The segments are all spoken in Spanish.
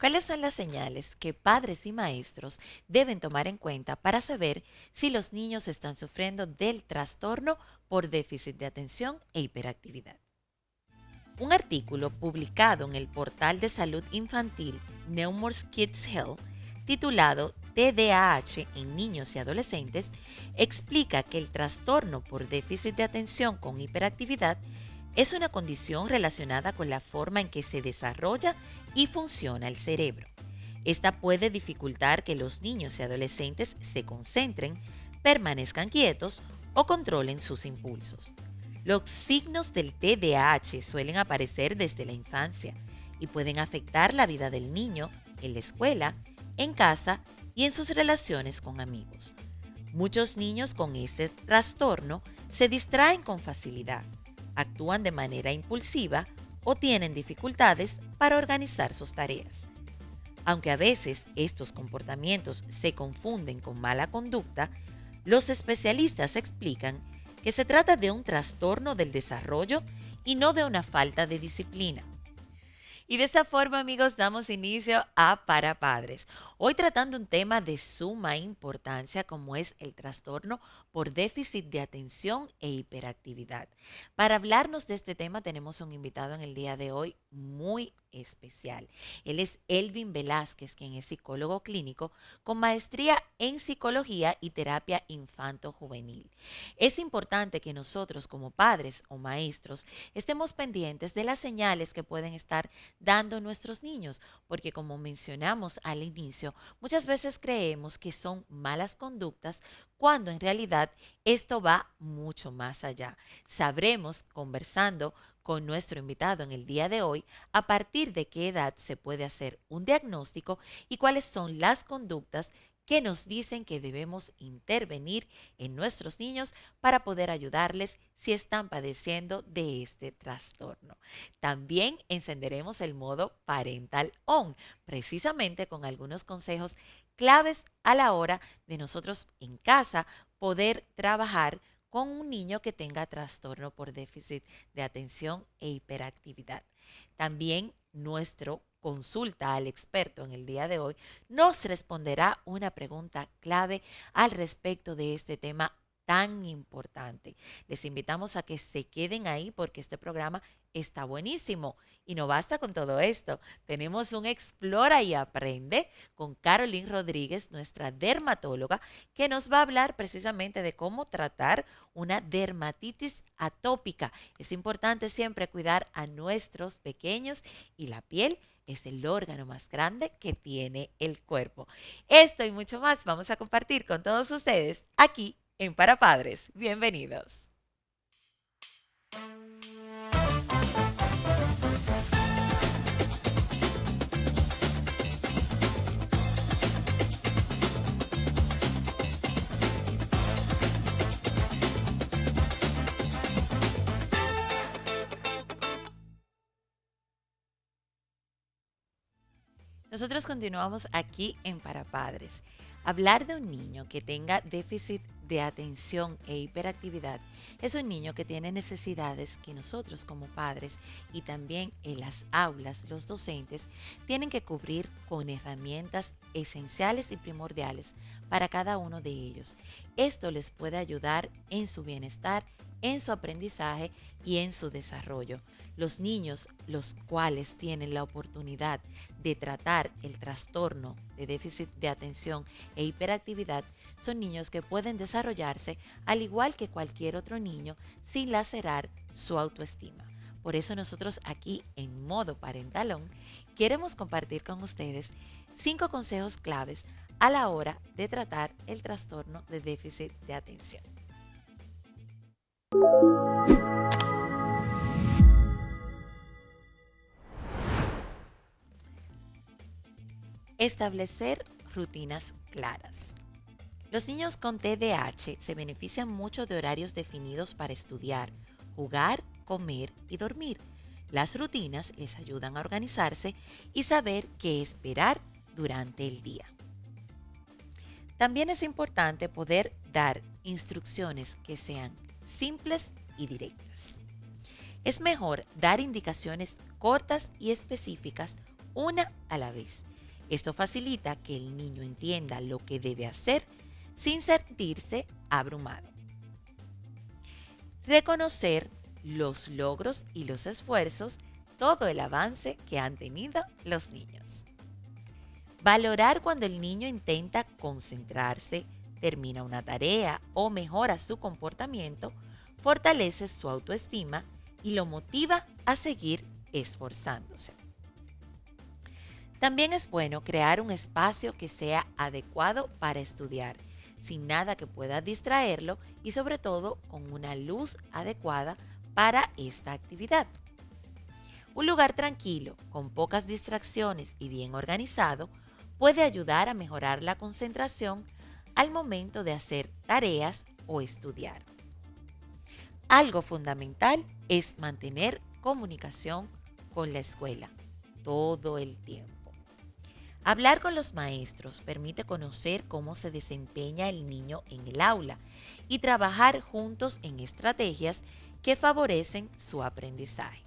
¿Cuáles son las señales que padres y maestros deben tomar en cuenta para saber si los niños están sufriendo del trastorno por déficit de atención e hiperactividad? Un artículo publicado en el portal de salud infantil Nemours Kids Health, titulado TDAH en niños y adolescentes, explica que el trastorno por déficit de atención con hiperactividad es una condición relacionada con la forma en que se desarrolla y funciona el cerebro. Esta puede dificultar que los niños y adolescentes se concentren, permanezcan quietos o controlen sus impulsos. Los signos del TDAH suelen aparecer desde la infancia y pueden afectar la vida del niño en la escuela, en casa y en sus relaciones con amigos. Muchos niños con este trastorno se distraen con facilidad, actúan de manera impulsiva o tienen dificultades para organizar sus tareas. Aunque a veces estos comportamientos se confunden con mala conducta, los especialistas explican que se trata de un trastorno del desarrollo y no de una falta de disciplina. Y de esta forma, amigos, damos inicio a Para Padres. Hoy tratando un tema de suma importancia como es el trastorno por déficit de atención e hiperactividad. Para hablarnos de este tema tenemos un invitado en el día de hoy muy especial. Él es Elvin Velázquez, quien es psicólogo clínico con maestría en psicología y terapia infanto-juvenil. Es importante que nosotros como padres o maestros estemos pendientes de las señales que pueden estar dando nuestros niños, porque como mencionamos al inicio, muchas veces creemos que son malas conductas cuando en realidad esto va mucho más allá. Sabremos conversando con nuestro invitado en el día de hoy a partir de qué edad se puede hacer un diagnóstico y cuáles son las conductas que nos dicen que debemos intervenir en nuestros niños para poder ayudarles si están padeciendo de este trastorno. También encenderemos el modo Parental On, precisamente con algunos consejos claves a la hora de nosotros en casa poder trabajar con un niño que tenga trastorno por déficit de atención e hiperactividad. También nuestro consulta al experto en el día de hoy nos responderá una pregunta clave al respecto de este tema tan importante. Les invitamos a que se queden ahí porque este programa está buenísimo. Y no basta con todo esto. Tenemos un Explora y Aprende con Caroline Rodríguez, nuestra dermatóloga, que nos va a hablar precisamente de cómo tratar una dermatitis atópica. Es importante siempre cuidar a nuestros pequeños y la piel es el órgano más grande que tiene el cuerpo. Esto y mucho más vamos a compartir con todos ustedes aquí en Para Padres. Bienvenidos. Nosotros continuamos aquí en Para Padres. Hablar de un niño que tenga déficit de atención e hiperactividad es un niño que tiene necesidades que nosotros como padres y también en las aulas los docentes tienen que cubrir con herramientas esenciales y primordiales para cada uno de ellos. Esto les puede ayudar en su bienestar, en su aprendizaje y en su desarrollo. Los niños, los cuales tienen la oportunidad de tratar el trastorno de déficit de atención e hiperactividad, son niños que pueden desarrollarse al igual que cualquier otro niño sin lacerar su autoestima. Por eso nosotros aquí en modo parentalón queremos compartir con ustedes 5 consejos claves a la hora de tratar el trastorno de déficit de atención. Establecer rutinas claras. Los niños con TDAH se benefician mucho de horarios definidos para estudiar, jugar, comer y dormir. Las rutinas les ayudan a organizarse y saber qué esperar durante el día. También es importante poder dar instrucciones que sean simples y directas. Es mejor dar indicaciones cortas y específicas una a la vez Esto facilita que el niño entienda lo que debe hacer sin sentirse abrumado. Reconocer los logros y los esfuerzos, todo el avance que han tenido los niños. Valorar cuando el niño intenta concentrarse, termina una tarea o mejora su comportamiento, fortalece su autoestima y lo motiva a seguir esforzándose. También es bueno crear un espacio que sea adecuado para estudiar, sin nada que pueda distraerlo y sobre todo con una luz adecuada para esta actividad. Un lugar tranquilo, con pocas distracciones y bien organizado, puede ayudar a mejorar la concentración al momento de hacer tareas o estudiar. Algo fundamental es mantener comunicación con la escuela todo el tiempo. Hablar con los maestros permite conocer cómo se desempeña el niño en el aula y trabajar juntos en estrategias que favorecen su aprendizaje.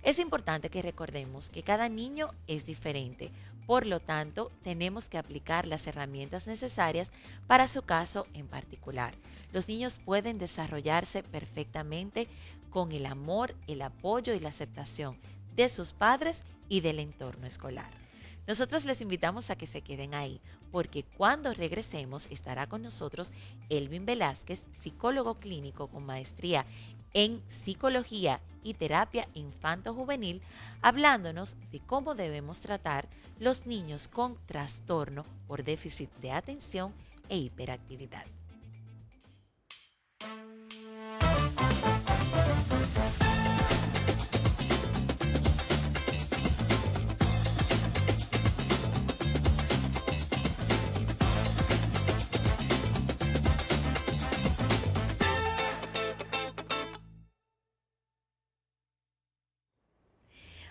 Es importante que recordemos que cada niño es diferente, por lo tanto, tenemos que aplicar las herramientas necesarias para su caso en particular. Los niños pueden desarrollarse perfectamente con el amor, el apoyo y la aceptación de sus padres y del entorno escolar. Nosotros les invitamos a que se queden ahí, porque cuando regresemos estará con nosotros Elvin Velázquez, psicólogo clínico con maestría en psicología y terapia infanto-juvenil, hablándonos de cómo debemos tratar los niños con trastorno por déficit de atención e hiperactividad.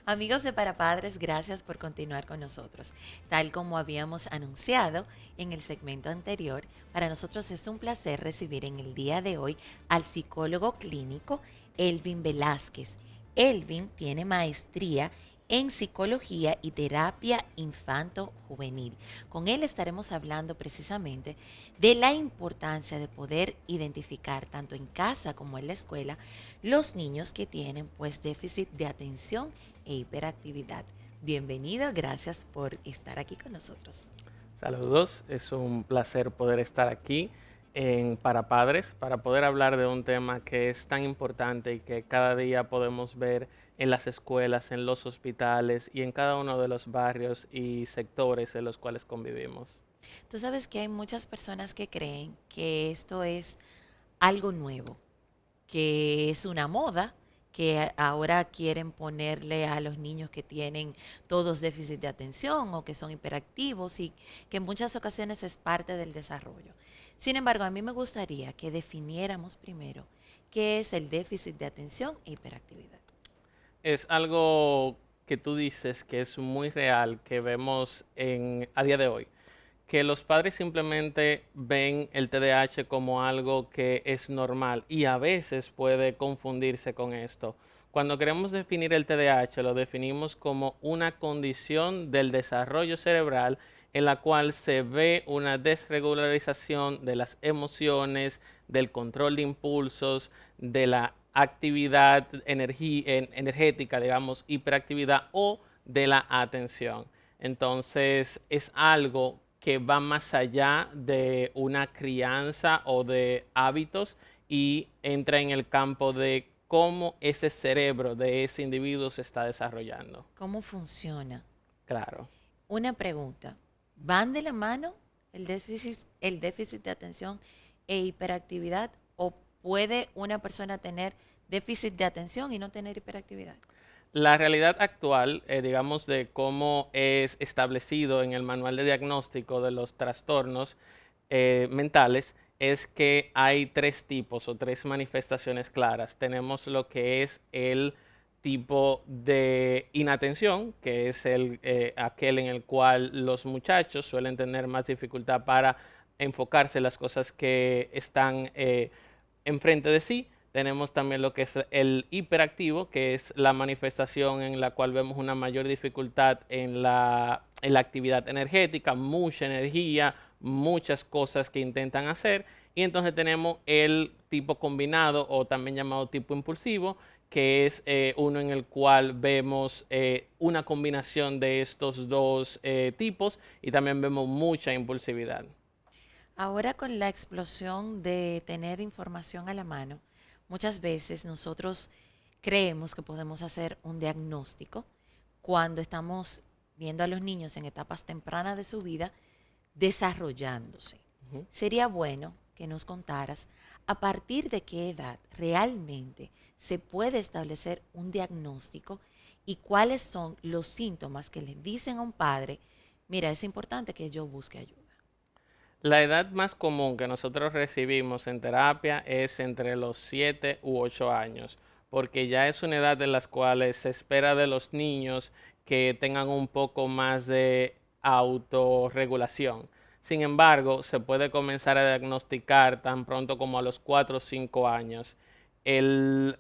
Amigos de Para Padres, gracias por continuar con nosotros. Tal como habíamos anunciado en el segmento anterior, para nosotros es un placer recibir en el día de hoy al psicólogo clínico Elvin Velázquez. Elvin tiene maestría en psicología y terapia infanto-juvenil. Con él estaremos hablando precisamente de la importancia de poder identificar tanto en casa como en la escuela los niños que tienen pues déficit de atención e hiperactividad. Bienvenido, gracias por estar aquí con nosotros. Saludos, es un placer poder estar aquí en Para Padres para poder hablar de un tema que es tan importante y que cada día podemos ver en las escuelas, en los hospitales y en cada uno de los barrios y sectores en los cuales convivimos. Tú sabes que hay muchas personas que creen que esto es algo nuevo, que es una moda, que ahora quieren ponerle a los niños que tienen todos déficit de atención o que son hiperactivos y que en muchas ocasiones es parte del desarrollo. Sin embargo, a mí me gustaría que definiéramos primero qué es el déficit de atención e hiperactividad. Es algo que tú dices que es muy real, que vemos a día de hoy, que los padres simplemente ven el TDAH como algo que es normal y a veces puede confundirse con esto. Cuando queremos definir el TDAH, lo definimos como una condición del desarrollo cerebral en la cual se ve una desregularización de las emociones, del control de impulsos, de la actividad energética, digamos, hiperactividad o de la atención. Entonces es algo que va más allá de una crianza o de hábitos y entra en el campo de cómo ese cerebro de ese individuo se está desarrollando. ¿Cómo funciona? Claro. Una pregunta. ¿Van de la mano el déficit de atención e hiperactividad o puede una persona tener déficit de atención y no tener hiperactividad? La realidad actual, digamos, de cómo es establecido en el manual de diagnóstico de los trastornos mentales, es que hay tres tipos o tres manifestaciones claras. Tenemos lo que es el tipo de inatención, que es aquel en el cual los muchachos suelen tener más dificultad para enfocarse en las cosas que están enfrente de sí. Tenemos también lo que es el hiperactivo, que es la manifestación en la cual vemos una mayor dificultad en la la actividad energética, mucha energía, muchas cosas que intentan hacer. Y entonces tenemos el tipo combinado o también llamado tipo impulsivo, que es uno en el cual vemos una combinación de estos dos tipos y también vemos mucha impulsividad. Ahora con la explosión de tener información a la mano, muchas veces nosotros creemos que podemos hacer un diagnóstico cuando estamos viendo a los niños en etapas tempranas de su vida desarrollándose. Ujú. Sería bueno que nos contaras a partir de qué edad realmente se puede establecer un diagnóstico y cuáles son los síntomas que le dicen a un padre, mira, es importante que yo busque ayuda. La edad más común que nosotros recibimos en terapia es entre los 7 u 8 años, porque ya es una edad en las cuales se espera de los niños que tengan un poco más de autorregulación. Sin embargo, se puede comenzar a diagnosticar tan pronto como a los 4 o 5 años.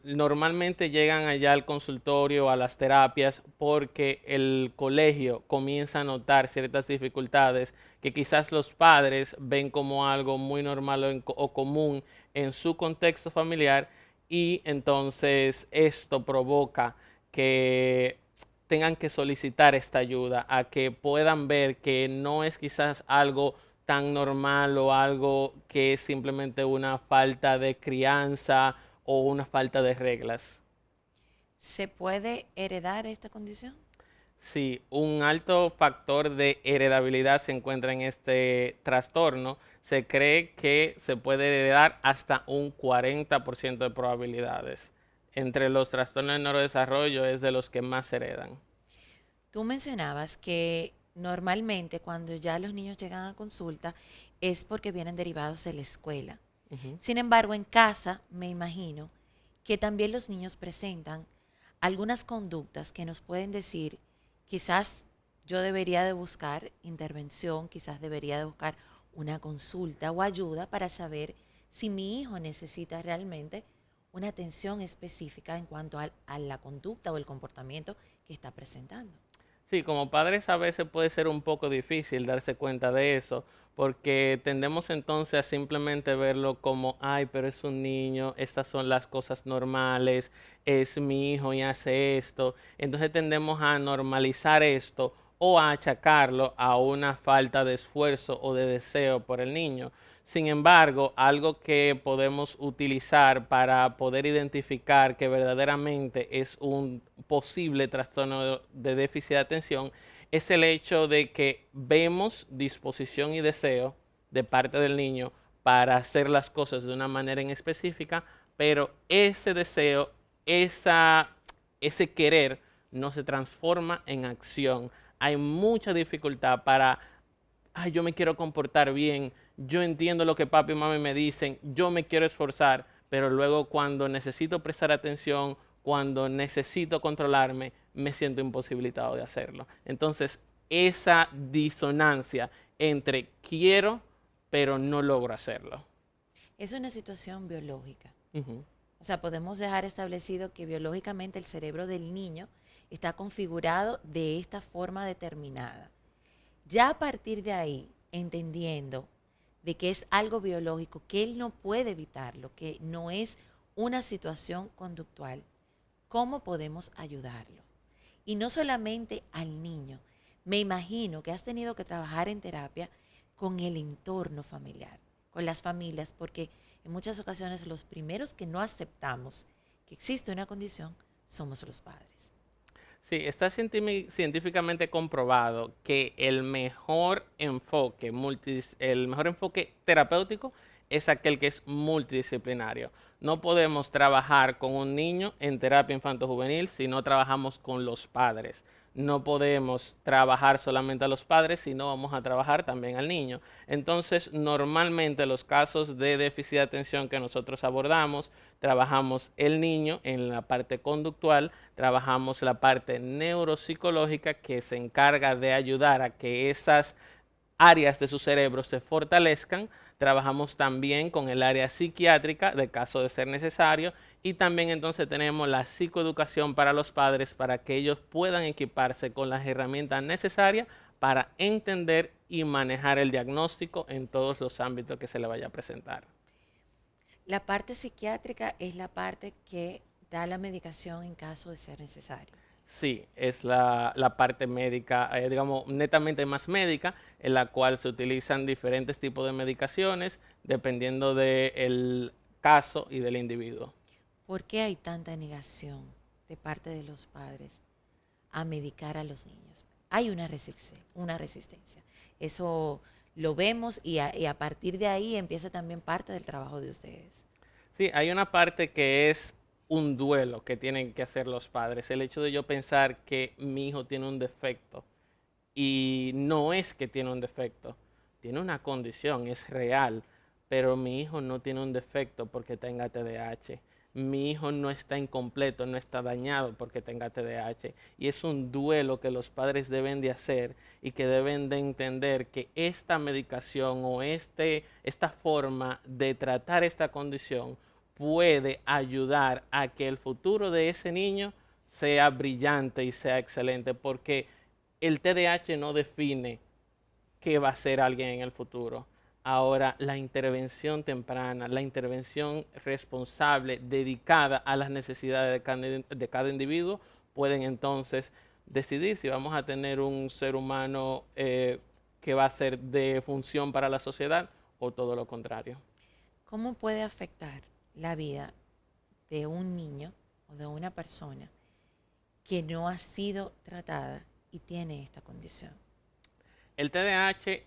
Normalmente llegan allá al consultorio, a las terapias, porque el colegio comienza a notar ciertas dificultades que quizás los padres ven como algo muy normal o común en su contexto familiar, y entonces esto provoca que tengan que solicitar esta ayuda, a que puedan ver que no es quizás algo tan normal o algo que es simplemente una falta de crianza o una falta de reglas. ¿Se puede heredar esta condición? Sí, un alto factor de heredabilidad se encuentra en este trastorno. Se cree que se puede heredar hasta un 40% de probabilidades. Entre los trastornos de neurodesarrollo es de los que más se heredan. Tú mencionabas que normalmente cuando ya los niños llegan a consulta es porque vienen derivados de la escuela. Ujú. Sin embargo, en casa me imagino que también los niños presentan algunas conductas que nos pueden decir, quizás yo debería de buscar intervención, quizás debería de buscar una consulta o ayuda para saber si mi hijo necesita realmente una atención específica en cuanto a la conducta o el comportamiento que está presentando. Sí, como padres a veces puede ser un poco difícil darse cuenta de eso, porque tendemos entonces a simplemente verlo como, ay, pero es un niño, estas son las cosas normales, es mi hijo y hace esto. Entonces tendemos a normalizar esto o a achacarlo a una falta de esfuerzo o de deseo por el niño. Sin embargo, algo que podemos utilizar para poder identificar que verdaderamente es un posible trastorno de déficit de atención es el hecho de que vemos disposición y deseo de parte del niño para hacer las cosas de una manera en específica, pero ese deseo, ese querer no se transforma en acción. Hay mucha dificultad para, ay, yo me quiero comportar bien, yo entiendo lo que papi y mami me dicen, yo me quiero esforzar, pero luego cuando necesito prestar atención, cuando necesito controlarme, me siento imposibilitado de hacerlo. Entonces, esa disonancia entre quiero, pero no logro hacerlo. Es una situación biológica. Ujú. O sea, podemos dejar establecido que biológicamente el cerebro del niño está configurado de esta forma determinada. Ya a partir de ahí, entendiendo de que es algo biológico, que él no puede evitarlo, que no es una situación conductual, ¿cómo podemos ayudarlo? Y no solamente al niño. Me imagino que has tenido que trabajar en terapia con el entorno familiar, con las familias, porque en muchas ocasiones los primeros que no aceptamos que existe una condición somos los padres. Sí, está científicamente comprobado que el mejor enfoque terapéutico es aquel que es multidisciplinario. No podemos trabajar con un niño en terapia infanto-juvenil si no trabajamos con los padres. No podemos trabajar solamente a los padres si no vamos a trabajar también al niño. Entonces, normalmente los casos de déficit de atención que nosotros abordamos, trabajamos el niño en la parte conductual, trabajamos la parte neuropsicológica que se encarga de ayudar a que esas áreas de su cerebro se fortalezcan. Trabajamos también con el área psiquiátrica, de caso de ser necesario, y también entonces tenemos la psicoeducación para los padres para que ellos puedan equiparse con las herramientas necesarias para entender y manejar el diagnóstico en todos los ámbitos que se le vaya a presentar. La parte psiquiátrica es la parte que da la medicación en caso de ser necesario. Sí, es la parte médica, digamos, netamente más médica, en la cual se utilizan diferentes tipos de medicaciones dependiendo del caso y del individuo. ¿Por qué hay tanta negación de parte de los padres a medicar a los niños? Hay una resistencia. Eso lo vemos y a partir de ahí empieza también parte del trabajo de ustedes. Sí, hay una parte que es un duelo que tienen que hacer los padres. El hecho de yo pensar que mi hijo tiene un defecto y no es que tiene un defecto, tiene una condición, es real, pero mi hijo no tiene un defecto porque tenga TDAH. Mi hijo no está incompleto, no está dañado porque tenga TDAH. Y es un duelo que los padres deben de hacer y que deben de entender que esta medicación o esta forma de tratar esta condición puede ayudar a que el futuro de ese niño sea brillante y sea excelente, porque el TDAH no define qué va a ser alguien en el futuro. Ahora, la intervención temprana, la intervención responsable, dedicada a las necesidades de cada individuo, pueden entonces decidir si vamos a tener un ser humano que va a ser de función para la sociedad o todo lo contrario. ¿Cómo puede afectar la vida de un niño o de una persona que no ha sido tratada y tiene esta condición? El TDAH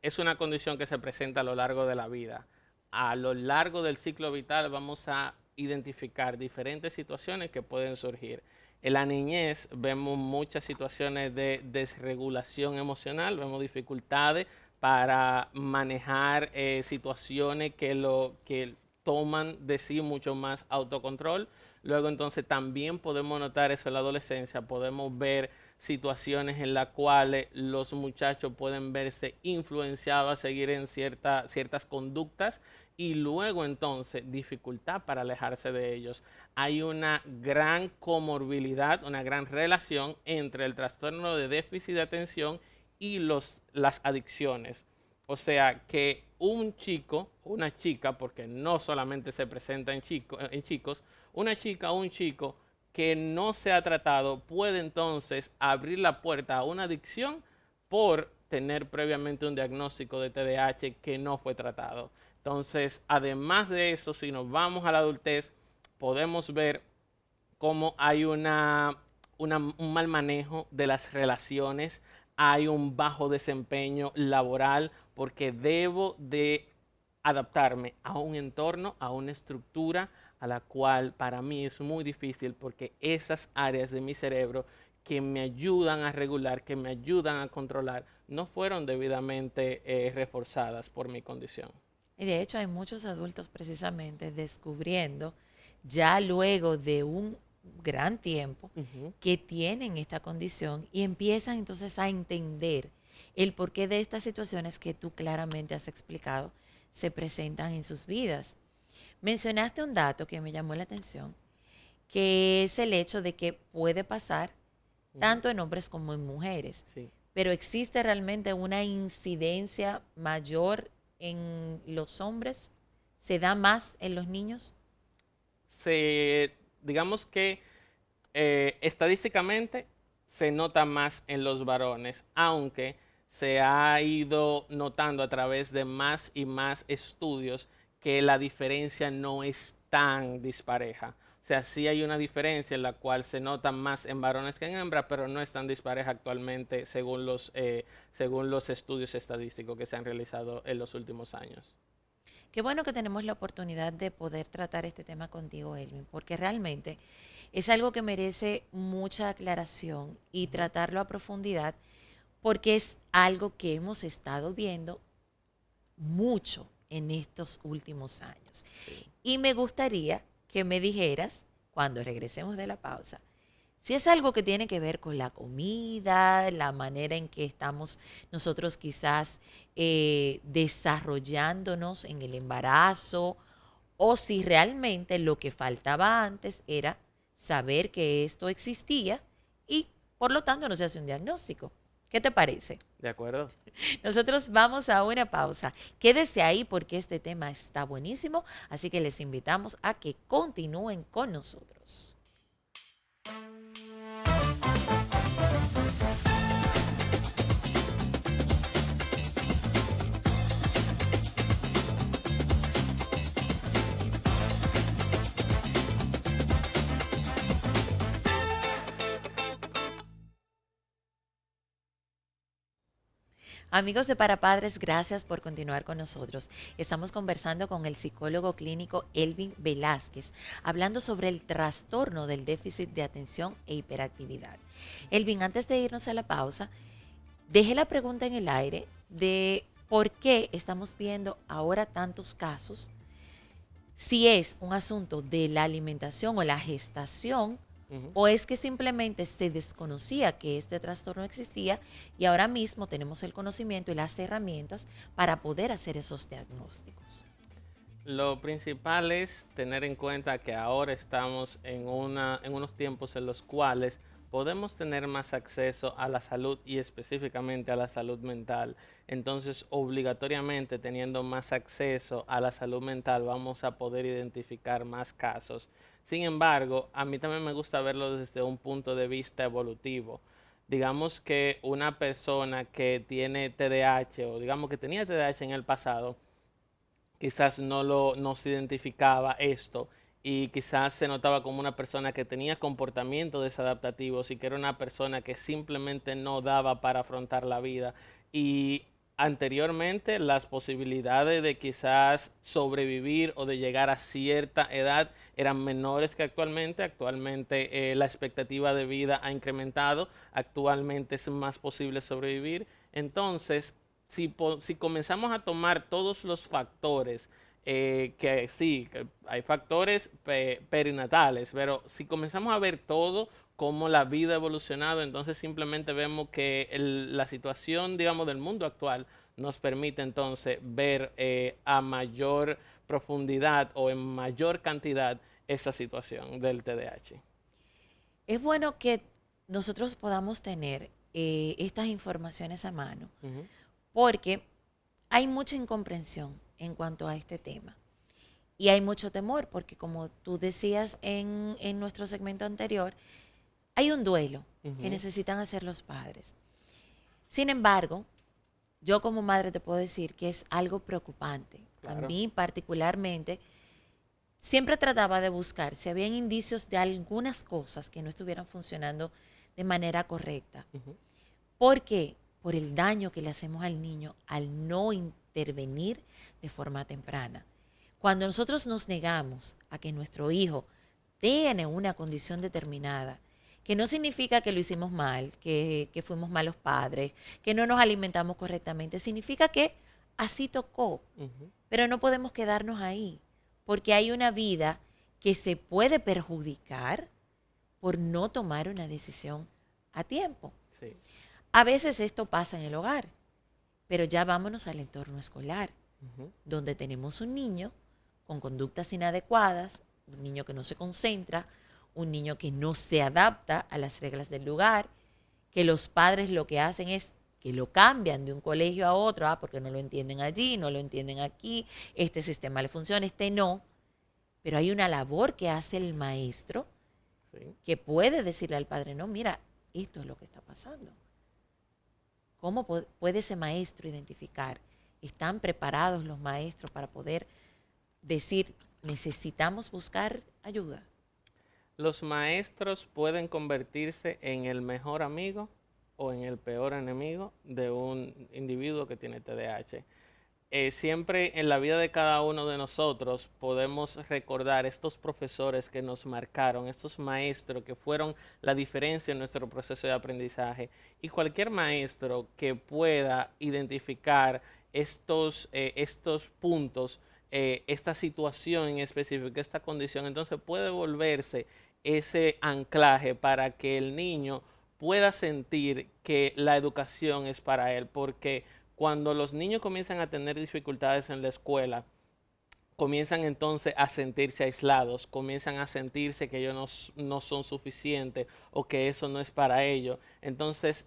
es una condición que se presenta a lo largo de la vida. A lo largo del ciclo vital vamos a identificar diferentes situaciones que pueden surgir. En la niñez vemos muchas situaciones de desregulación emocional, vemos dificultades para manejar situaciones que toman de sí mucho más autocontrol. Luego entonces también podemos notar eso en la adolescencia, podemos ver situaciones en las cuales los muchachos pueden verse influenciados a seguir en ciertas conductas y luego entonces dificultad para alejarse de ellos. Hay una gran comorbilidad, una gran relación entre el trastorno de déficit de atención y las adicciones. O sea que un chico, una chica, porque no solamente se presenta en chicos, una chica o un chico que no se ha tratado puede entonces abrir la puerta a una adicción por tener previamente un diagnóstico de TDAH que no fue tratado. Entonces, además de eso, si nos vamos a la adultez, podemos ver cómo hay un mal manejo de las relaciones, hay un bajo desempeño laboral, porque debo de adaptarme a un entorno, a una estructura a la cual para mí es muy difícil, porque esas áreas de mi cerebro que me ayudan a regular, que me ayudan a controlar, no fueron debidamente reforzadas por mi condición. Y de hecho hay muchos adultos precisamente descubriendo ya luego de un gran tiempo que tienen esta condición y empiezan entonces a entender el porqué de estas situaciones que tú claramente has explicado se presentan en sus vidas. Mencionaste un dato que me llamó la atención, que es el hecho de que puede pasar tanto en hombres como en mujeres, Sí. pero existe realmente una incidencia mayor en los hombres, ¿se da más en los niños? Digamos que estadísticamente se nota más en los varones, aunque se ha ido notando a través de más y más estudios que la diferencia no es tan dispareja. O sea, sí hay una diferencia en la cual se nota más en varones que en hembras, pero no es tan dispareja actualmente según los estudios estadísticos que se han realizado en los últimos años. Qué bueno que tenemos la oportunidad de poder tratar este tema contigo, Elvin, porque realmente es algo que merece mucha aclaración y tratarlo a profundidad, porque es algo que hemos estado viendo mucho en estos últimos años. Sí. Y me gustaría que me dijeras, cuando regresemos de la pausa, si es algo que tiene que ver con la comida, la manera en que estamos nosotros quizás desarrollándonos en el embarazo, o si realmente lo que faltaba antes era saber que esto existía y por lo tanto no se hace un diagnóstico. ¿Qué te parece? ¿De acuerdo? Nosotros vamos a una pausa. Quédese ahí porque este tema está buenísimo, así que les invitamos a que continúen con nosotros. Amigos de Para Padres, gracias por continuar con nosotros. Estamos conversando con el psicólogo clínico Elvin Velázquez, hablando sobre el trastorno del déficit de atención e hiperactividad. Elvin, antes de irnos a la pausa, dejé la pregunta en el aire de por qué estamos viendo ahora tantos casos, si es un asunto de la alimentación o la gestación, Ujú. o es que simplemente se desconocía que este trastorno existía y ahora mismo tenemos el conocimiento y las herramientas para poder hacer esos diagnósticos. Lo principal es tener en cuenta que ahora estamos en unos tiempos en los cuales podemos tener más acceso a la salud y específicamente a la salud mental. Entonces, obligatoriamente teniendo más acceso a la salud mental, vamos a poder identificar más casos. Sin embargo, a mí también me gusta verlo desde un punto de vista evolutivo. Digamos que una persona que tiene TDAH o digamos que tenía TDAH en el pasado, quizás no se identificaba esto y quizás se notaba como una persona que tenía comportamientos desadaptativos y que era una persona que simplemente no daba para afrontar la vida. Y anteriormente las posibilidades de quizás sobrevivir o de llegar a cierta edad eran menores que actualmente. Actualmente la expectativa de vida ha incrementado, actualmente es más posible sobrevivir. Entonces, si comenzamos a tomar todos los factores, que sí, que hay factores perinatales, pero si comenzamos a ver todo cómo la vida ha evolucionado, entonces simplemente vemos que la situación, digamos, del mundo actual nos permite entonces ver a mayor profundidad o en mayor cantidad esa situación del TDAH. Es bueno que nosotros podamos tener estas informaciones a mano, Ujú. porque hay mucha incomprensión en cuanto a este tema. Y hay mucho temor, porque como tú decías en nuestro segmento anterior, hay un duelo que Ujú. necesitan hacer los padres. Sin embargo, yo como madre te puedo decir que es algo preocupante. A Claro. mí particularmente, siempre trataba de buscar si habían indicios de algunas cosas que no estuvieran funcionando de manera correcta. Ujú. ¿Por qué? Por el daño que le hacemos al niño al no intervenir de forma temprana. Cuando nosotros nos negamos a que nuestro hijo tiene una condición determinada, que no significa que lo hicimos mal, que fuimos malos padres, que no nos alimentamos correctamente, significa que así tocó, Ujú. pero no podemos quedarnos ahí, porque hay una vida que se puede perjudicar por no tomar una decisión a tiempo. Sí. A veces esto pasa en el hogar, pero ya vámonos al entorno escolar, Ujú. donde tenemos un niño con conductas inadecuadas, un niño que no se concentra, un niño que no se adapta a las reglas del lugar, que los padres lo que hacen es que lo cambian de un colegio a otro, porque no lo entienden allí, no lo entienden aquí, este sistema le funciona, este no. Pero hay una labor que hace el maestro Sí. que puede decirle al padre, no, mira, esto es lo que está pasando. ¿Cómo puede ese maestro identificar? ¿Están preparados los maestros para poder decir, necesitamos buscar ayuda? Los maestros pueden convertirse en el mejor amigo o en el peor enemigo de un individuo que tiene TDAH. Siempre en la vida de cada uno de nosotros podemos recordar estos profesores que nos marcaron, estos maestros que fueron la diferencia en nuestro proceso de aprendizaje. Y cualquier maestro que pueda identificar estos puntos, esta situación en específico, esta condición, entonces puede volverse ese anclaje para que el niño pueda sentir que la educación es para él, porque cuando los niños comienzan a tener dificultades en la escuela, comienzan entonces a sentirse aislados, comienzan a sentirse que ellos no son suficientes o que eso no es para ellos. Entonces,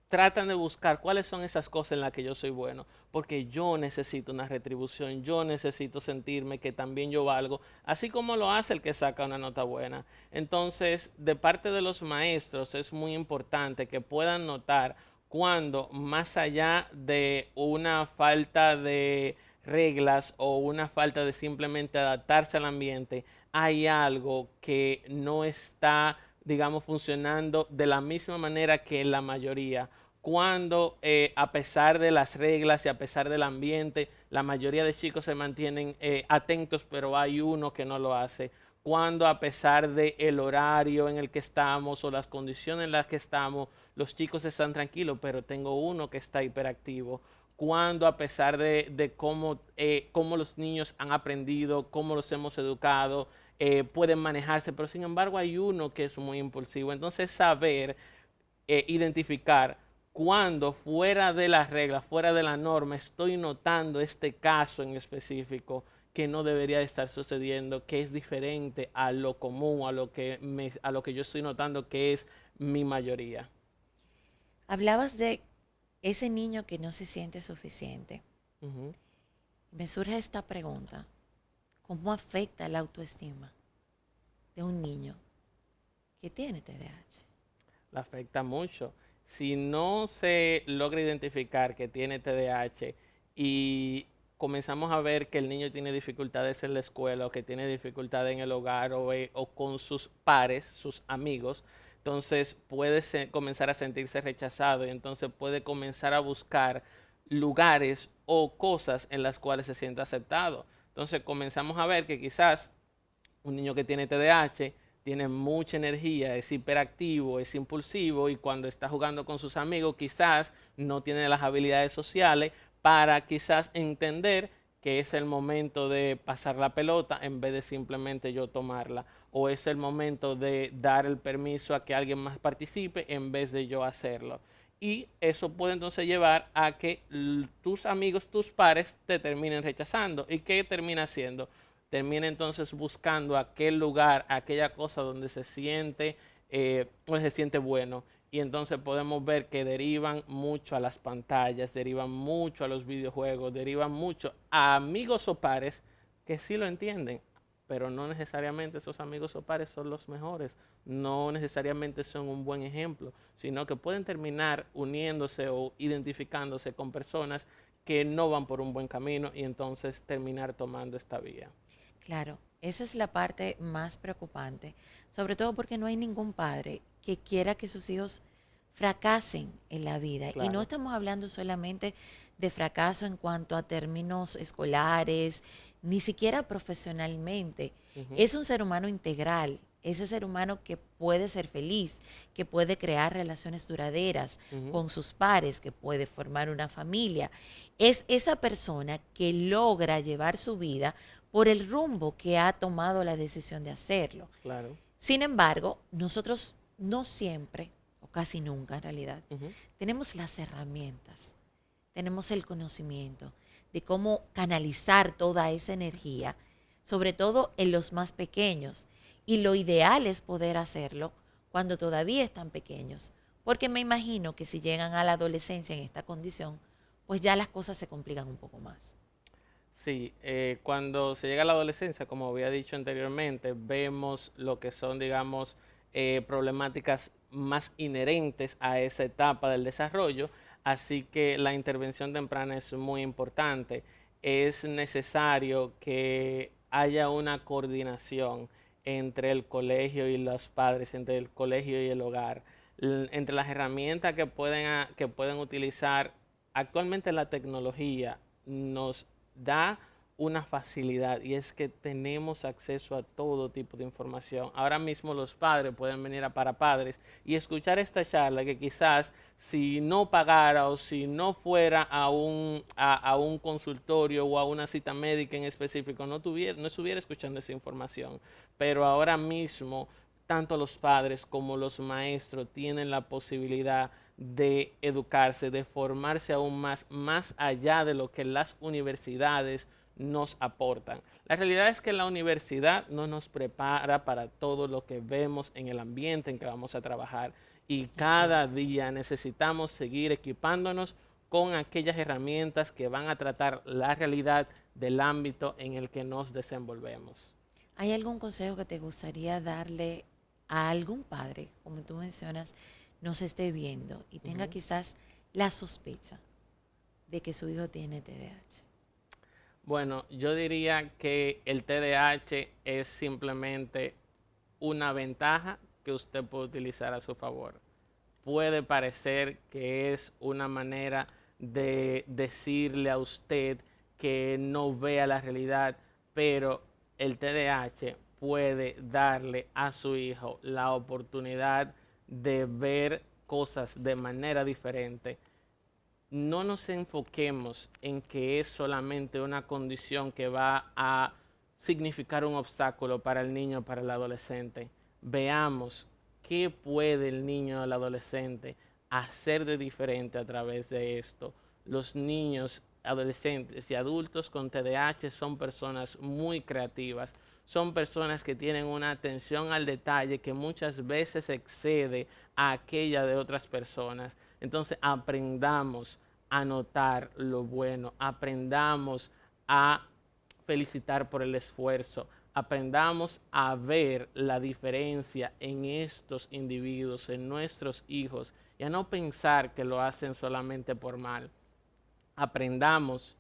tratan de buscar cuáles son esas cosas en las que yo soy bueno, porque yo necesito una retribución, yo necesito sentirme que también yo valgo, así como lo hace el que saca una nota buena. Entonces, de parte de los maestros es muy importante que puedan notar cuando, más allá de una falta de reglas o una falta de simplemente adaptarse al ambiente, hay algo que no está, digamos, funcionando de la misma manera que la mayoría. Cuando a pesar de las reglas y a pesar del ambiente, la mayoría de chicos se mantienen atentos, pero hay uno que no lo hace. Cuando a pesar del horario en el que estamos o las condiciones en las que estamos, los chicos están tranquilos, pero tengo uno que está hiperactivo. Cuando a pesar de cómo los niños han aprendido, cómo los hemos educado, pueden manejarse, pero sin embargo hay uno que es muy impulsivo. Entonces saber identificar cuando fuera de las reglas, fuera de la norma, estoy notando este caso en específico que no debería de estar sucediendo, que es diferente a lo común, a lo que yo estoy notando que es mi mayoría. Hablabas de ese niño que no se siente suficiente. Ujú. Me surge esta pregunta. ¿Cómo afecta la autoestima de un niño que tiene TDAH? La afecta mucho. Si no se logra identificar que tiene TDAH y comenzamos a ver que el niño tiene dificultades en la escuela o que tiene dificultades en el hogar o con sus pares, sus amigos, entonces puede comenzar a sentirse rechazado y entonces puede comenzar a buscar lugares o cosas en las cuales se sienta aceptado. Entonces comenzamos a ver que quizás un niño que tiene TDAH tiene mucha energía, es hiperactivo, es impulsivo y cuando está jugando con sus amigos quizás no tiene las habilidades sociales para quizás entender que es el momento de pasar la pelota en vez de simplemente yo tomarla, o es el momento de dar el permiso a que alguien más participe en vez de yo hacerlo. Y eso puede entonces llevar a que tus amigos, tus pares te terminen rechazando. ¿Y qué termina haciendo? Termina entonces buscando aquel lugar, aquella cosa donde se siente bueno. Y entonces podemos ver que derivan mucho a las pantallas, derivan mucho a los videojuegos, derivan mucho a amigos o pares que sí lo entienden, pero no necesariamente esos amigos o pares son los mejores, no necesariamente son un buen ejemplo, sino que pueden terminar uniéndose o identificándose con personas que no van por un buen camino y entonces terminar tomando esta vía. Claro, esa es la parte más preocupante, sobre todo porque no hay ningún padre que quiera que sus hijos fracasen en la vida. Y no Claro. estamos hablando solamente de fracaso en cuanto a términos escolares, ni siquiera profesionalmente. Ujú. Es un ser humano integral, ese ser humano que puede ser feliz, que puede crear relaciones duraderas Ujú. con sus pares, que puede formar una familia. Es esa persona que logra llevar su vida por el rumbo que ha tomado la decisión de hacerlo. Claro. Sin embargo, nosotros no siempre, o casi nunca en realidad, Ujú. tenemos las herramientas, tenemos el conocimiento de cómo canalizar toda esa energía, sobre todo en los más pequeños. Y lo ideal es poder hacerlo cuando todavía están pequeños, porque me imagino que si llegan a la adolescencia en esta condición, pues ya las cosas se complican un poco más. Sí, cuando se llega a la adolescencia, como había dicho anteriormente, vemos lo que son, digamos, problemáticas más inherentes a esa etapa del desarrollo, así que la intervención temprana es muy importante. Es necesario que haya una coordinación entre el colegio y los padres, entre el colegio y el hogar, entre las herramientas que pueden utilizar. Actualmente la tecnología nos da una facilidad y es que tenemos acceso a todo tipo de información. Ahora mismo los padres pueden venir a Para Padres y escuchar esta charla que quizás si no pagara o si no fuera a un consultorio o a una cita médica en específico, no estuviera escuchando esa información. Pero ahora mismo tanto los padres como los maestros tienen la posibilidad de educarse, de formarse aún más, más allá de lo que las universidades nos aportan. La realidad es que la universidad no nos prepara para todo lo que vemos en el ambiente en que vamos a trabajar y Así cada es. día necesitamos seguir equipándonos con aquellas herramientas que van a tratar la realidad del ámbito en el que nos desenvolvemos. ¿Hay algún consejo que te gustaría darle a algún padre, como tú mencionas, nos esté viendo y tenga Ujú. quizás la sospecha de que su hijo tiene TDAH? Bueno, yo diría que el TDAH es simplemente una ventaja que usted puede utilizar a su favor. Puede parecer que es una manera de decirle a usted que no vea la realidad, pero el TDAH puede darle a su hijo la oportunidad de ver cosas de manera diferente. No nos enfoquemos en que es solamente una condición que va a significar un obstáculo para el niño o para el adolescente. Veamos qué puede el niño o el adolescente hacer de diferente a través de esto. Los niños, adolescentes y adultos con TDAH son personas muy creativas, son personas que tienen una atención al detalle que muchas veces excede a aquella de otras personas. Entonces aprendamos a notar lo bueno, aprendamos a felicitar por el esfuerzo, aprendamos a ver la diferencia en estos individuos, en nuestros hijos, y a no pensar que lo hacen solamente por mal. Aprendamos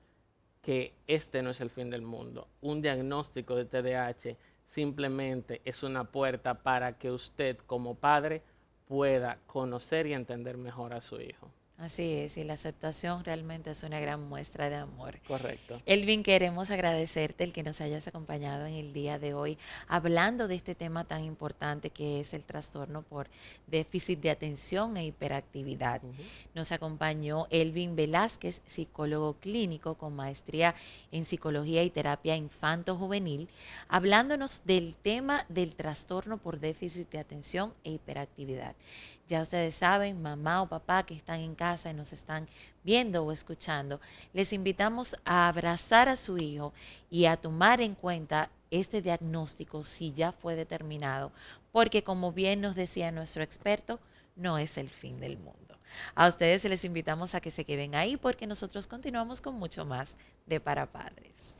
que este no es el fin del mundo. Un diagnóstico de TDAH simplemente es una puerta para que usted como padre pueda conocer y entender mejor a su hijo. Así es, y la aceptación realmente es una gran muestra de amor. Correcto. Elvin, queremos agradecerte el que nos hayas acompañado en el día de hoy hablando de este tema tan importante que es el trastorno por déficit de atención e hiperactividad. Ujú. Nos acompañó Elvin Velázquez, psicólogo clínico con maestría en psicología y terapia infanto-juvenil, hablándonos del tema del trastorno por déficit de atención e hiperactividad. Ya ustedes saben, mamá o papá que están en casa y nos están viendo o escuchando, les invitamos a abrazar a su hijo y a tomar en cuenta este diagnóstico si ya fue determinado, porque como bien nos decía nuestro experto, no es el fin del mundo. A ustedes les invitamos a que se queden ahí porque nosotros continuamos con mucho más de Para Padres.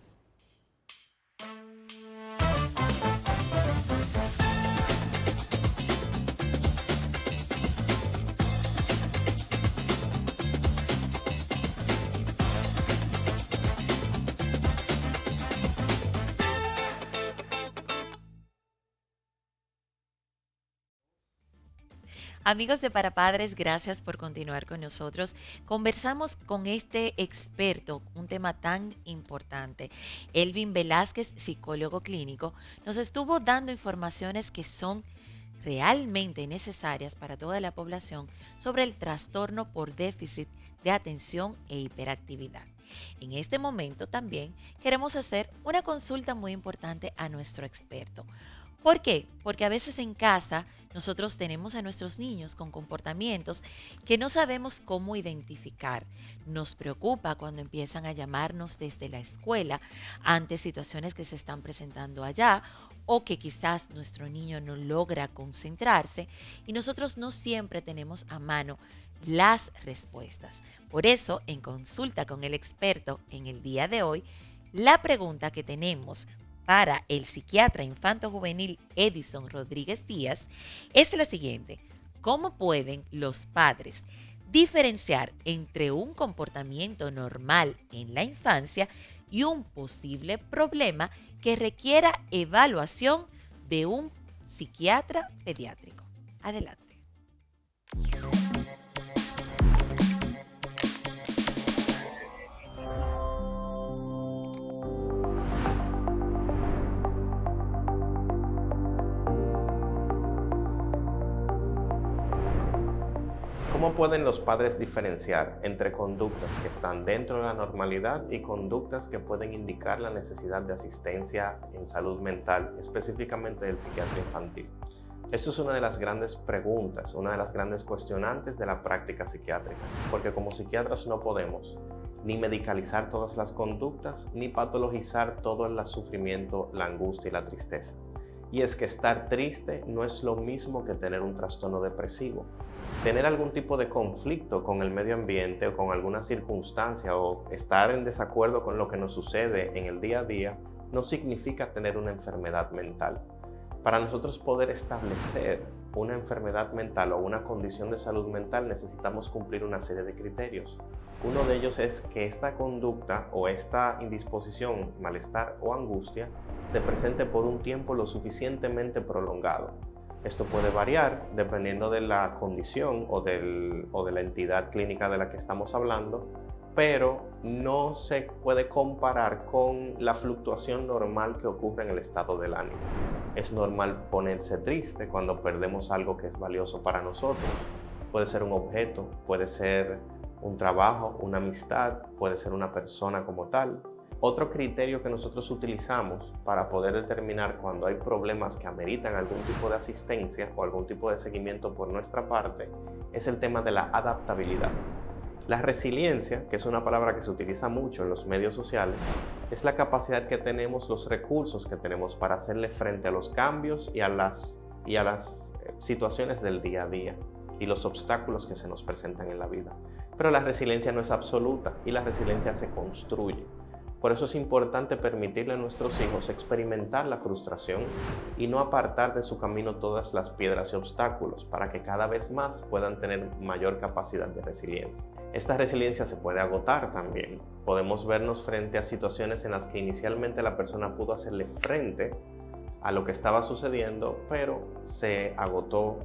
Amigos de Para Padres, gracias por continuar con nosotros. Conversamos con este experto, un tema tan importante. Elvin Velázquez, psicólogo clínico, nos estuvo dando informaciones que son realmente necesarias para toda la población sobre el trastorno por déficit de atención e hiperactividad. En este momento también queremos hacer una consulta muy importante a nuestro experto. ¿Por qué? Porque a veces en casa nosotros tenemos a nuestros niños con comportamientos que no sabemos cómo identificar. Nos preocupa cuando empiezan a llamarnos desde la escuela ante situaciones que se están presentando allá o que quizás nuestro niño no logra concentrarse y nosotros no siempre tenemos a mano las respuestas. Por eso, en consulta con el experto en el día de hoy, la pregunta que tenemos para el psiquiatra infanto-juvenil Edison Rodríguez Díaz es la siguiente: ¿cómo pueden los padres diferenciar entre un comportamiento normal en la infancia y un posible problema que requiera evaluación de un psiquiatra pediátrico? Adelante. ¿Cómo pueden los padres diferenciar entre conductas que están dentro de la normalidad y conductas que pueden indicar la necesidad de asistencia en salud mental, específicamente del psiquiatra infantil? Esto es una de las grandes preguntas, una de las grandes cuestionantes de la práctica psiquiátrica, porque como psiquiatras no podemos ni medicalizar todas las conductas, ni patologizar todo el sufrimiento, la angustia y la tristeza. y es que estar triste no es lo mismo que tener un trastorno depresivo. Tener algún tipo de conflicto con el medio ambiente o con alguna circunstancia o estar en desacuerdo con lo que nos sucede en el día a día no significa tener una enfermedad mental. Para nosotros poder establecer una enfermedad mental o una condición de salud mental necesitamos cumplir una serie de criterios. Uno de ellos es que esta conducta o esta indisposición, malestar o angustia se presente por un tiempo lo suficientemente prolongado. Esto puede variar dependiendo de la condición o de la entidad clínica de la que estamos hablando, pero no se puede comparar con la fluctuación normal que ocurre en el estado del ánimo. Es normal ponerse triste cuando perdemos algo que es valioso para nosotros. Puede ser un objeto, puede ser un trabajo, una amistad, puede ser una persona como tal. Otro criterio que nosotros utilizamos para poder determinar cuando hay problemas que ameritan algún tipo de asistencia o algún tipo de seguimiento por nuestra parte es el tema de la adaptabilidad. La resiliencia, que es una palabra que se utiliza mucho en los medios sociales, es la capacidad que tenemos, los recursos que tenemos para hacerle frente a los cambios y a las situaciones del día a día y los obstáculos que se nos presentan en la vida. Pero la resiliencia no es absoluta y la resiliencia se construye. Por eso es importante permitirle a nuestros hijos experimentar la frustración y no apartar de su camino todas las piedras y obstáculos para que cada vez más puedan tener mayor capacidad de resiliencia. Esta resiliencia se puede agotar también. Podemos vernos frente a situaciones en las que inicialmente la persona pudo hacerle frente a lo que estaba sucediendo, pero se agotó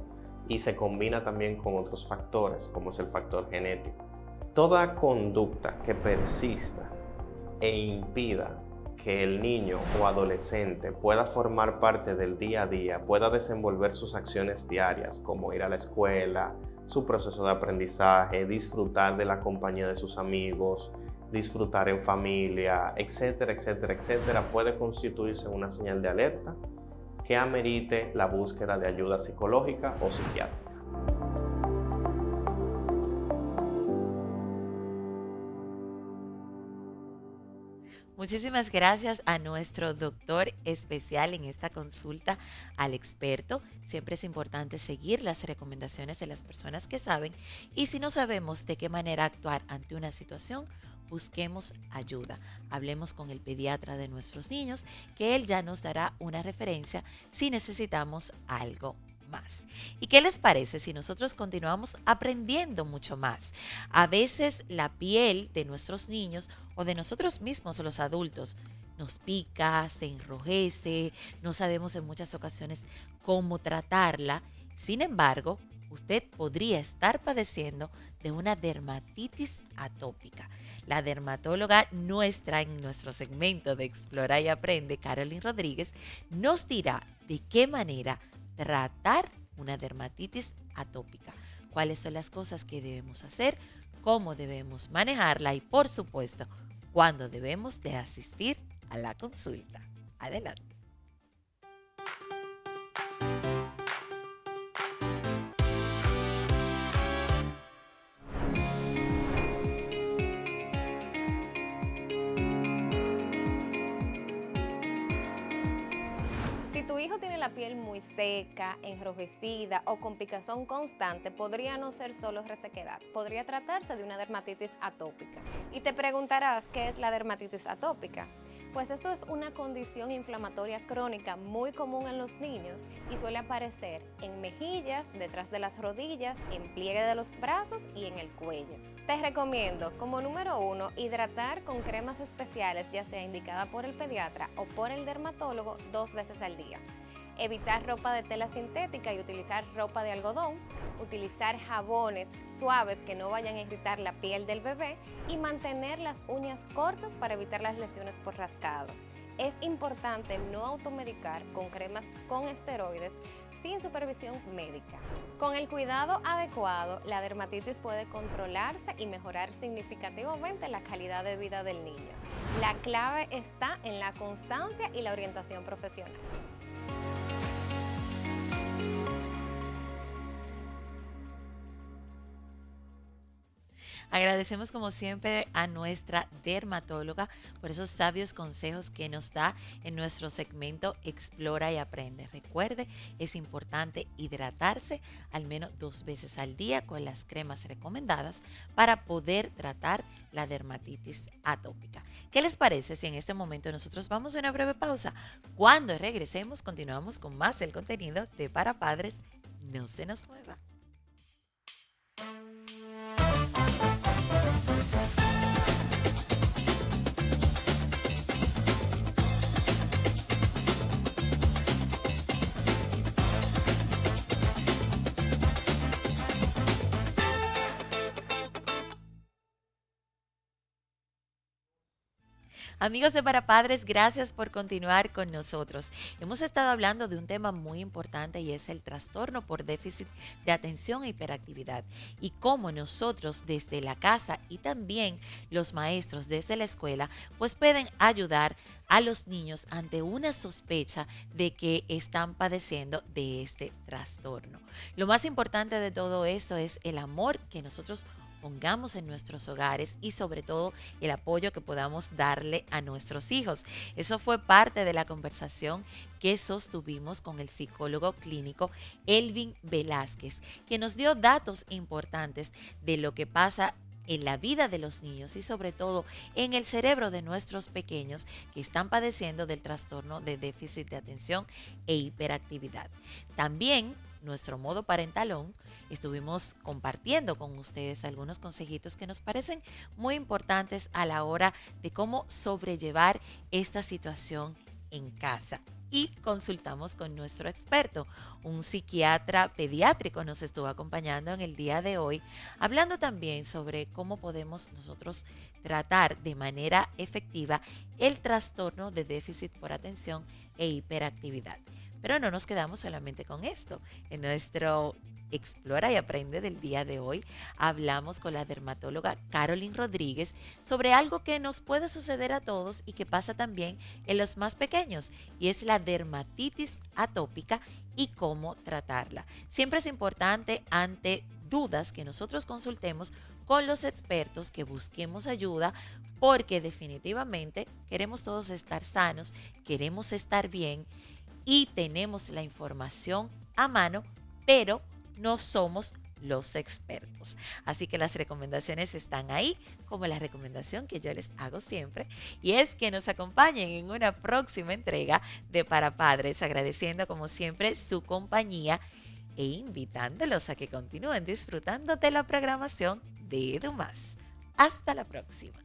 y se combina también con otros factores, como es el factor genético. Toda conducta que persista e impida que el niño o adolescente pueda formar parte del día a día, pueda desenvolver sus acciones diarias, como ir a la escuela, su proceso de aprendizaje, disfrutar de la compañía de sus amigos, disfrutar en familia, etcétera, etcétera, etcétera, puede constituirse una señal de alerta que amerite la búsqueda de ayuda psicológica o psiquiátrica. Muchísimas gracias a nuestro doctor especial en esta consulta, al experto. Siempre es importante seguir las recomendaciones de las personas que saben y si no sabemos de qué manera actuar ante una situación, busquemos ayuda. Hablemos con el pediatra de nuestros niños, que él ya nos dará una referencia si necesitamos algo más. ¿Y qué les parece si nosotros continuamos aprendiendo mucho más? A veces la piel de nuestros niños o de nosotros mismos, los adultos, nos pica, se enrojece, no sabemos en muchas ocasiones cómo tratarla. Sin embargo, usted podría estar padeciendo de una dermatitis atópica. La dermatóloga nuestra en nuestro segmento de Explora y Aprende, Carolyn Rodríguez, nos dirá de qué manera tratar una dermatitis atópica, cuáles son las cosas que debemos hacer, cómo debemos manejarla y, por supuesto, cuándo debemos de asistir a la consulta. Adelante. Si tu hijo tiene la piel muy seca, enrojecida o con picazón constante, podría no ser solo resequedad, podría tratarse de una dermatitis atópica. Y te preguntarás, ¿qué es la dermatitis atópica? Pues esto es una condición inflamatoria crónica muy común en los niños y suele aparecer en mejillas, detrás de las rodillas, en pliegue de los brazos y en el cuello. Te recomiendo, como número 1, hidratar con cremas especiales, ya sea indicada por el pediatra o por el dermatólogo, 2 veces al día. Evitar ropa de tela sintética y utilizar ropa de algodón, utilizar jabones suaves que no vayan a irritar la piel del bebé y mantener las uñas cortas para evitar las lesiones por rascado. Es importante no automedicar con cremas con esteroides sin supervisión médica. Con el cuidado adecuado, la dermatitis puede controlarse y mejorar significativamente la calidad de vida del niño. La clave está en la constancia y la orientación profesional. Agradecemos como siempre a nuestra dermatóloga por esos sabios consejos que nos da en nuestro segmento Explora y Aprende. Recuerde, es importante hidratarse al menos 2 veces al día con las cremas recomendadas para poder tratar la dermatitis atópica. ¿Qué les parece si en este momento nosotros vamos a una breve pausa? Cuando regresemos, continuamos con más del contenido de Para Padres. No se nos mueva. Amigos de Para Padres, gracias por continuar con nosotros. Hemos estado hablando de un tema muy importante y es el trastorno por déficit de atención e hiperactividad y cómo nosotros desde la casa y también los maestros desde la escuela pues pueden ayudar a los niños ante una sospecha de que están padeciendo de este trastorno. Lo más importante de todo esto es el amor que nosotros pongamos en nuestros hogares y sobre todo el apoyo que podamos darle a nuestros hijos. Eso fue parte de la conversación que sostuvimos con el psicólogo clínico Elvin Velázquez, que nos dio datos importantes de lo que pasa en la vida de los niños y sobre todo en el cerebro de nuestros pequeños que están padeciendo del trastorno de déficit de atención e hiperactividad. También nuestro modo parentalón, estuvimos compartiendo con ustedes algunos consejitos que nos parecen muy importantes a la hora de cómo sobrellevar esta situación en casa. Y consultamos con nuestro experto, un psiquiatra pediátrico nos estuvo acompañando en el día de hoy, hablando también sobre cómo podemos nosotros tratar de manera efectiva el trastorno de déficit por atención e hiperactividad. Pero no nos quedamos solamente con esto. En nuestro Explora y Aprende del día de hoy hablamos con la dermatóloga Carolyn Rodríguez sobre algo que nos puede suceder a todos y que pasa también en los más pequeños y es la dermatitis atópica y cómo tratarla. Siempre es importante ante dudas que nosotros consultemos con los expertos, que busquemos ayuda porque definitivamente queremos todos estar sanos, queremos estar bien y tenemos la información a mano, pero no somos los expertos. Así que las recomendaciones están ahí, como la recomendación que yo les hago siempre, y es que nos acompañen en una próxima entrega de Para Padres, agradeciendo como siempre su compañía e invitándolos a que continúen disfrutando de la programación de EduMás. Hasta la próxima.